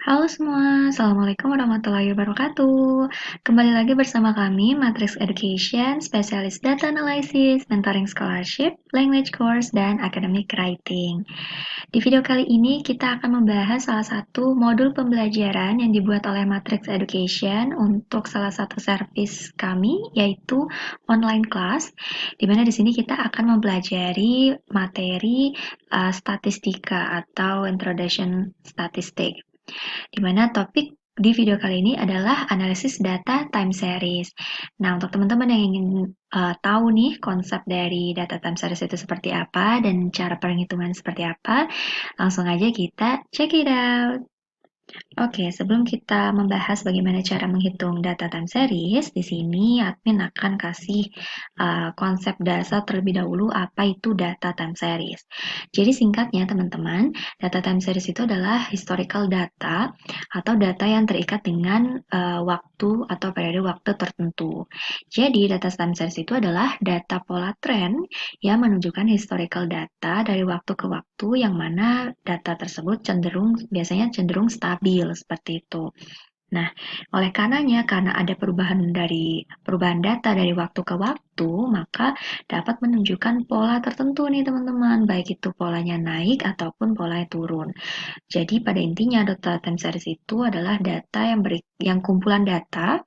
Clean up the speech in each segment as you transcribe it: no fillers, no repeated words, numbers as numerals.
Halo semua, Assalamualaikum warahmatullahi wabarakatuh. Kembali lagi bersama kami, Matrix Education, Spesialis Data Analysis, Mentoring Scholarship, Language Course, dan Academic Writing. Di video kali ini, kita akan membahas salah satu modul pembelajaran yang dibuat oleh Matrix Education untuk salah satu service kami, yaitu online class, di mana di sini kita akan mempelajari materi statistika atau Introduction Statistic. Di mana topik di video kali ini adalah analisis data time series. Nah, untuk teman-teman yang ingin tahu nih konsep dari data time series itu seperti apa dan cara perhitungan seperti apa, langsung aja kita check it out. Oke, sebelum kita membahas bagaimana cara menghitung data time series, di sini admin akan kasih konsep dasar terlebih dahulu apa itu data time series. Jadi singkatnya teman-teman, data time series itu adalah historical data atau data yang terikat dengan waktu atau periode waktu tertentu. Jadi data time series itu adalah data pola tren yang menunjukkan historical data dari waktu ke waktu yang mana data tersebut biasanya cenderung stabil seperti itu. Nah, oleh karenanya, karena ada perubahan data dari waktu ke waktu, maka dapat menunjukkan pola tertentu nih teman-teman, baik itu polanya naik ataupun polanya turun. Jadi pada intinya data time series itu adalah data yang kumpulan data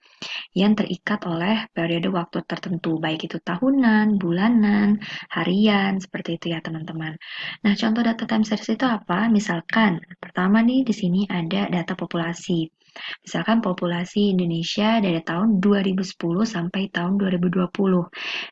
yang terikat oleh periode waktu tertentu, baik itu tahunan, bulanan, harian, seperti itu ya teman-teman. Nah, contoh data time series itu apa? Misalkan, pertama nih di sini ada data populasi. Misalkan populasi Indonesia dari tahun 2010 sampai tahun 2020.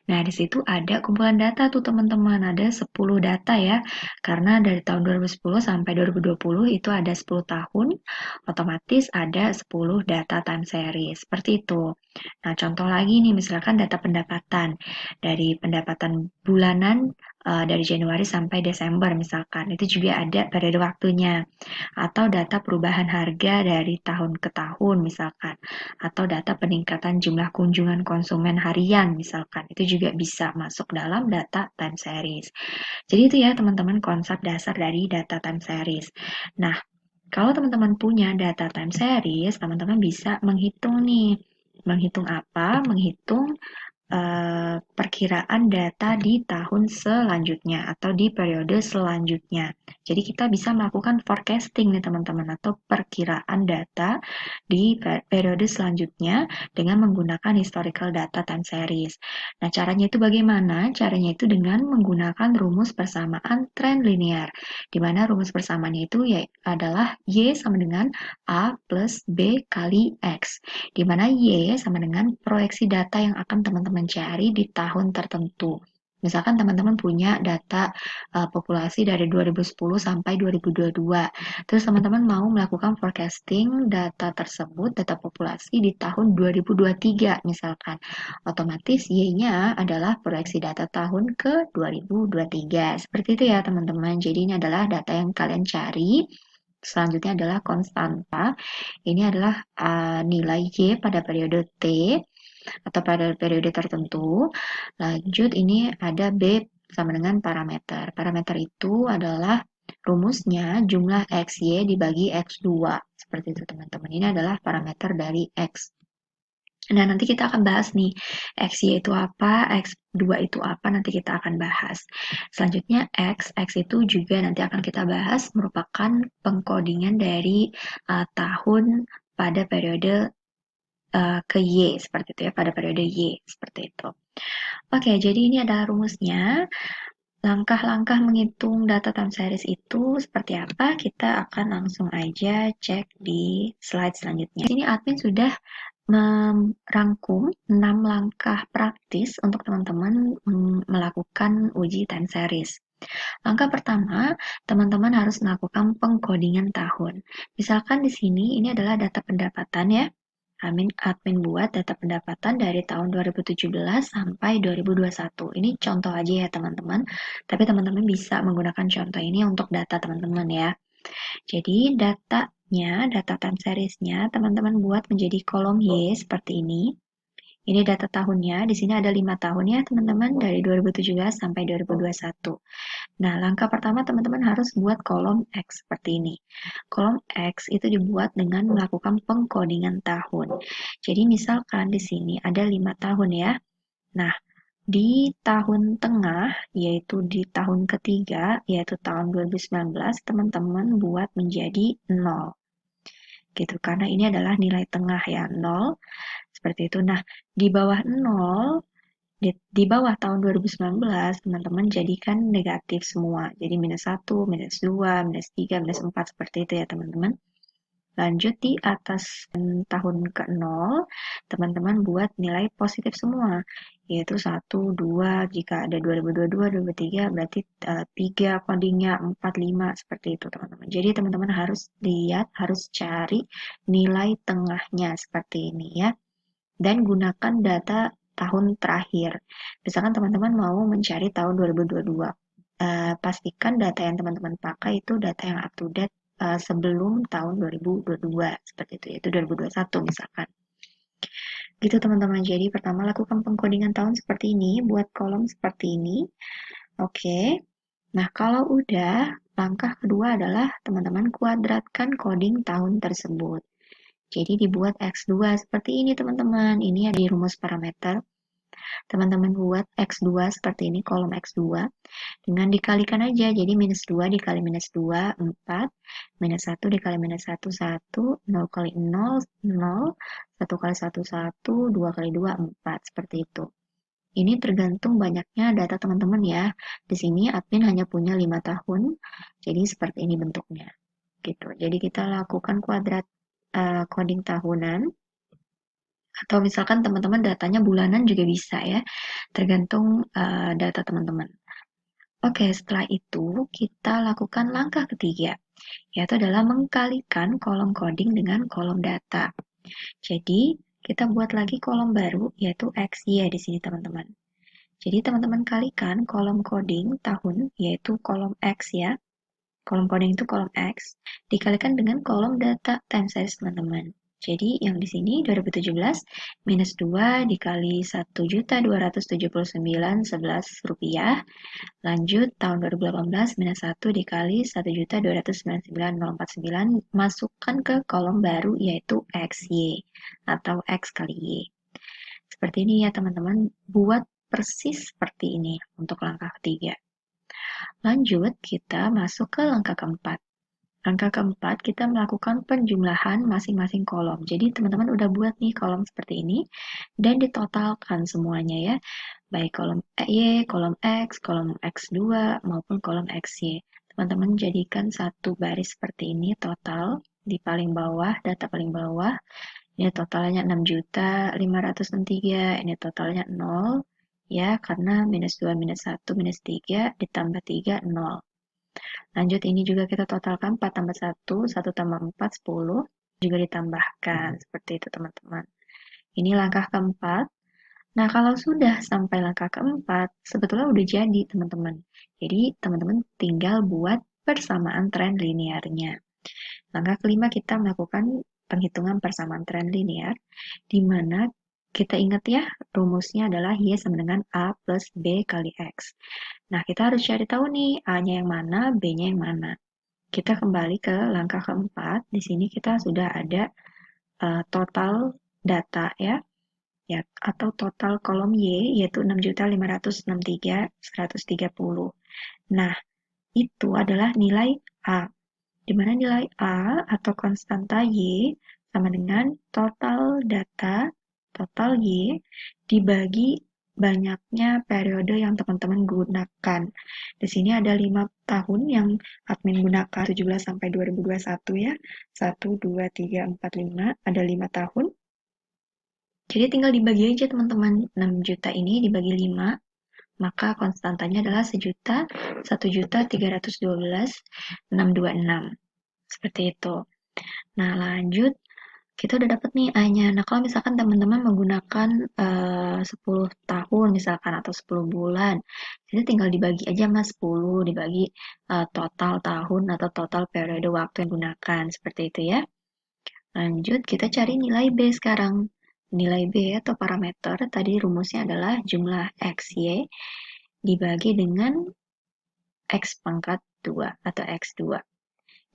Nah, di situ ada kumpulan data tuh teman-teman, ada 10 data ya. Karena dari tahun 2010 sampai 2020 itu ada 10 tahun, otomatis ada 10 data time series. Seperti itu. Nah, contoh lagi nih, misalkan data pendapatan. Dari pendapatan bulanan dari Januari sampai Desember misalkan. Itu juga ada periode waktunya. Atau data perubahan harga dari tahun ke tahun misalkan. Atau data peningkatan jumlah kunjungan konsumen harian misalkan. Itu juga bisa masuk dalam data time series. Jadi itu ya teman-teman konsep dasar dari data time series. Nah, kalau teman-teman punya data time series, teman-teman bisa menghitung nih. Menghitung apa? Menghitung perkiraan data di tahun selanjutnya atau di periode selanjutnya. Jadi kita bisa melakukan forecasting nih teman-teman atau perkiraan data di periode selanjutnya dengan menggunakan historical data time series. Nah, caranya itu bagaimana? Caranya itu dengan menggunakan rumus persamaan tren linear, di mana rumus persamaannya itu adalah Y sama dengan A plus B kali X, di mana Y sama dengan proyeksi data yang akan teman-teman mencari di tahun tertentu. Misalkan teman-teman punya data populasi dari 2010 sampai 2022. Terus teman-teman mau melakukan forecasting data tersebut, data populasi di tahun 2023 misalkan. Otomatis Y-nya adalah proyeksi data tahun ke 2023. Seperti itu ya teman-teman. Jadi ini adalah data yang kalian cari. Selanjutnya adalah konstanta. Ini adalah nilai Y pada periode T atau pada periode tertentu. Lanjut, ini ada B sama dengan parameter. Parameter itu adalah rumusnya jumlah XY dibagi X2. Seperti itu teman-teman. Ini adalah parameter dari X. Nah, nanti kita akan bahas nih, XY itu apa, X2 itu apa, nanti kita akan bahas. Selanjutnya, X itu juga nanti akan kita bahas merupakan pengkodingan dari tahun pada periode ke Y, seperti itu ya, pada periode Y, seperti itu. Oke, jadi ini adalah rumusnya. Langkah-langkah menghitung data time series itu seperti apa? Kita akan langsung aja cek di slide selanjutnya. Ini admin sudah merangkum 6 langkah praktis untuk teman-teman melakukan uji time series. Langkah pertama, teman-teman harus melakukan pengkodingan tahun. Misalkan di sini ini adalah data pendapatan ya. Admin buat data pendapatan dari tahun 2017 sampai 2021. Ini contoh aja ya teman-teman. Tapi teman-teman bisa menggunakan contoh ini untuk data teman-teman ya. Jadi data time seriesnya teman-teman buat menjadi kolom Y seperti ini. Ini data tahunnya, di sini ada 5 tahun ya teman-teman, dari 2017 sampai 2021. Nah, langkah pertama teman-teman harus buat kolom X seperti ini. Kolom X itu dibuat dengan melakukan pengkodingan tahun. Jadi misalkan di sini ada 5 tahun ya. Nah, di tahun tengah, yaitu di tahun ketiga, yaitu tahun 2019, teman-teman buat menjadi 0. Gitu, karena ini adalah nilai tengah ya, 0. Seperti itu. Nah, di bawah 0, di bawah tahun 2019, teman-teman jadikan negatif semua. Jadi minus 1, minus 2, minus 3, minus 4, seperti itu ya teman-teman. Lanjut di atas tahun ke-0, teman-teman buat nilai positif semua, yaitu 1, 2, jika ada 2022, 2023, berarti 3 codingnya, 4, 5, seperti itu teman-teman. Jadi teman-teman harus lihat, harus cari nilai tengahnya seperti ini ya. Dan gunakan data tahun terakhir. Misalkan teman-teman mau mencari tahun 2022, pastikan data yang teman-teman pakai itu data yang up to date sebelum tahun 2022, seperti itu, yaitu 2021 misalkan. Gitu teman-teman, jadi pertama lakukan pengkodingan tahun seperti ini, buat kolom seperti ini. Oke, nah kalau udah, langkah kedua adalah teman-teman kuadratkan coding tahun tersebut. Jadi dibuat X2 seperti ini teman-teman, ini ada di rumus parameter. Teman-teman buat X2 seperti ini, kolom X2. Dengan dikalikan aja, jadi minus 2 dikali minus 2, 4. Minus 1 dikali minus 1, 1. 0 kali 0, 0. 1 kali 1, 1. 2 kali 2, 4. Seperti itu. Ini tergantung banyaknya data teman-teman ya. Di sini admin hanya punya 5 tahun, jadi seperti ini bentuknya. Gitu. Jadi kita lakukan kuadrat coding tahunan. Atau misalkan teman-teman datanya bulanan juga bisa ya, tergantung data teman-teman. Oke, setelah itu kita lakukan langkah ketiga, yaitu adalah mengkalikan kolom coding dengan kolom data. Jadi, kita buat lagi kolom baru, yaitu XY di sini teman-teman. Jadi, teman-teman kalikan kolom coding tahun, yaitu kolom X ya. Kolom coding itu kolom X, dikalikan dengan kolom data time series teman-teman. Jadi yang di sini 2017 minus 2 dikali 1.279.11 rupiah. Lanjut tahun 2018 minus 1 dikali 1.299.049, masukkan ke kolom baru yaitu XY atau X kali Y. Seperti ini ya teman-teman, buat persis seperti ini untuk langkah ketiga. Lanjut, kita masuk ke langkah keempat. Langkah keempat, kita melakukan penjumlahan masing-masing kolom. Jadi, teman-teman udah buat nih kolom seperti ini, dan ditotalkan semuanya ya. Baik kolom Y, kolom X, kolom X2, maupun kolom XY. Teman-teman jadikan satu baris seperti ini, total. Di paling bawah, data paling bawah, ini totalnya 6.563, ini totalnya 0. Ya, karena minus 2, minus 1, minus 3, ditambah 3, 0. Lanjut, ini juga kita totalkan 4 tambah 1, 1 tambah 4, 10, juga ditambahkan. Seperti itu teman-teman. Ini langkah keempat. Nah, kalau sudah sampai langkah keempat, sebetulnya udah jadi teman-teman. Jadi, teman-teman tinggal buat persamaan tren linearnya. Langkah kelima kita melakukan penghitungan persamaan tren linear, di mana kita ingat ya, rumusnya adalah Y sama dengan A plus B kali X. Nah, kita harus cari tahu nih, A-nya yang mana, B-nya yang mana. Kita kembali ke langkah keempat, di sini kita sudah ada total data ya, atau total kolom Y, yaitu 6.563.130. Nah, itu adalah nilai A, di mana nilai A atau konstanta Y sama dengan total data, total Y, dibagi banyaknya periode yang teman-teman gunakan. Di sini ada 5 tahun yang admin gunakan, 17 sampai 2021 ya. 1, 2, 3, 4, 5, ada 5 tahun. Jadi tinggal dibagi aja teman-teman, 6 juta ini dibagi 5, maka konstantanya adalah 1.312.626. Seperti itu. Nah, lanjut, kita udah dapat nih A-nya. Nah, kalau misalkan teman-teman menggunakan 10 tahun misalkan atau 10 bulan, jadi tinggal dibagi aja mas 10, dibagi total tahun atau total periode waktu yang digunakan. Seperti itu ya. Lanjut, kita cari nilai B sekarang. nilai B atau parameter, tadi rumusnya adalah jumlah X, Y dibagi dengan X pangkat 2 atau X2.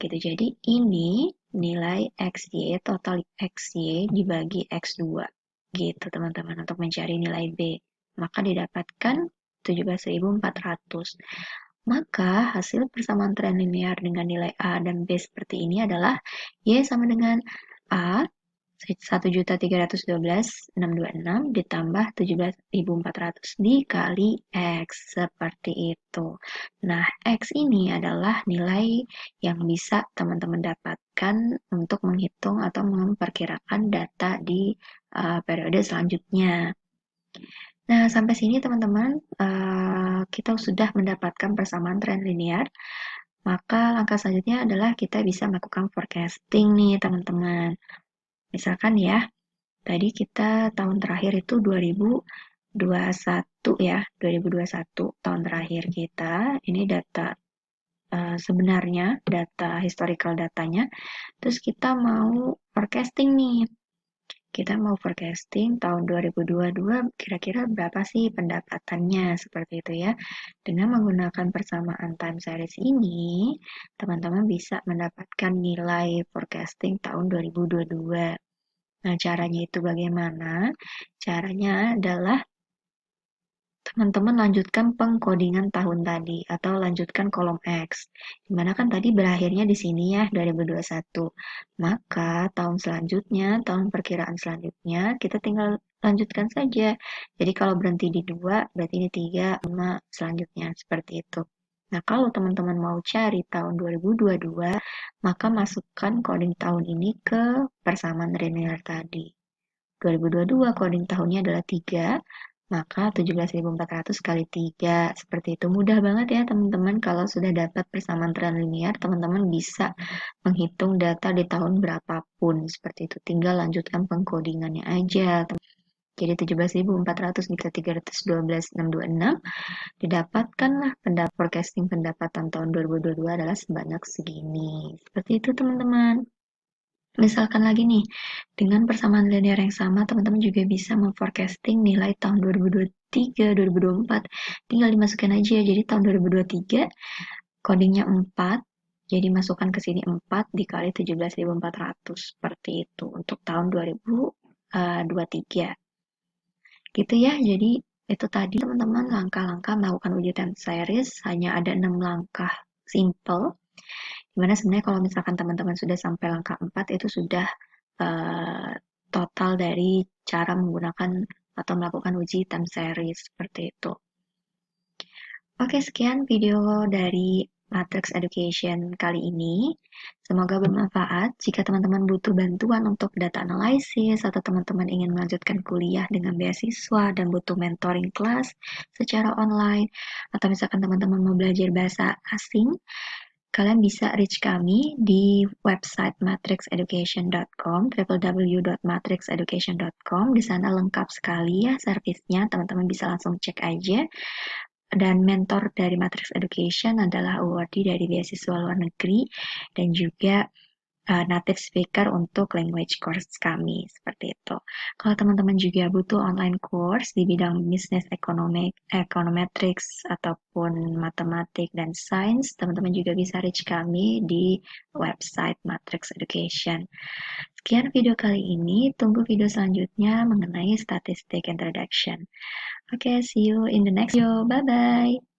Gitu. Jadi ini nilai XY, total XY dibagi X2. Gitu teman-teman, untuk mencari nilai B. Maka didapatkan 17.400. Maka hasil persamaan tren linear dengan nilai A dan B seperti ini adalah Y sama dengan A 1.312.626 ditambah 17.400 dikali X, seperti itu. Nah, X ini adalah nilai yang bisa teman-teman dapatkan untuk menghitung atau memperkirakan data di periode selanjutnya. Nah, sampai sini teman-teman, kita sudah mendapatkan persamaan tren linear. Maka langkah selanjutnya adalah kita bisa melakukan forecasting nih teman-teman. Misalkan ya, tadi kita tahun terakhir itu 2021 ya, 2021 tahun terakhir kita. Ini data sebenarnya, data historical datanya. Terus kita mau forecasting nih. Kita mau forecasting tahun 2022 kira-kira berapa sih pendapatannya, seperti itu ya. Dengan menggunakan persamaan time series ini, teman-teman bisa mendapatkan nilai forecasting tahun 2022. Nah, caranya itu bagaimana? Caranya adalah teman-teman lanjutkan pengkodingan tahun tadi atau lanjutkan kolom X. Dimana kan tadi berakhirnya di sini ya 2021. Maka tahun selanjutnya, tahun perkiraan selanjutnya kita tinggal lanjutkan saja. Jadi kalau berhenti di 2, berarti ini 3, 5 selanjutnya seperti itu. Nah, kalau teman-teman mau cari tahun 2022, maka masukkan coding tahun ini ke persamaan linear tadi. 2022 coding tahunnya adalah 3, maka 17.400 kali 3. Seperti itu. Mudah banget ya teman-teman, kalau sudah dapat persamaan tren linear, teman-teman bisa menghitung data di tahun berapapun. Seperti itu. Tinggal lanjutkan pengkodingannya aja. Jadi 17.400 dikali 312.626, didapatkanlah forecasting pendapatan tahun 2022 adalah sebanyak segini. Seperti itu teman-teman. Misalkan lagi nih, dengan persamaan linear yang sama, teman-teman juga bisa memforecasting nilai tahun 2023, 2024. Tinggal dimasukkan aja. Jadi tahun 2023, codingnya 4. Jadi masukkan ke sini 4 dikali 17.400. Seperti itu untuk tahun 2023. Gitu ya, jadi itu tadi teman-teman langkah-langkah melakukan uji time series. Hanya ada 6 langkah simple. Dimana sebenarnya kalau misalkan teman-teman sudah sampai langkah 4 itu sudah total dari cara menggunakan atau melakukan uji time series seperti itu. Oke, sekian video dari Matrix Education kali ini. Semoga bermanfaat. Jika teman-teman butuh bantuan untuk data analysis atau teman-teman ingin melanjutkan kuliah dengan beasiswa dan butuh mentoring kelas secara online, atau misalkan teman-teman mau belajar bahasa asing, kalian bisa reach kami di website matrixeducation.com, www.matrixeducation.com. Di sana lengkap sekali ya servisnya, teman-teman bisa langsung cek aja. Dan mentor dari Matrix Education adalah awardee dari beasiswa luar negeri dan juga native speaker untuk language course kami, seperti itu. Kalau teman-teman juga butuh online course di bidang business econometrics ataupun matematik dan sains, teman-teman juga bisa reach kami di website Matrix Education. Sekian video kali ini, tunggu video selanjutnya mengenai statistic introduction. Oke, see you in the next video. Bye-bye.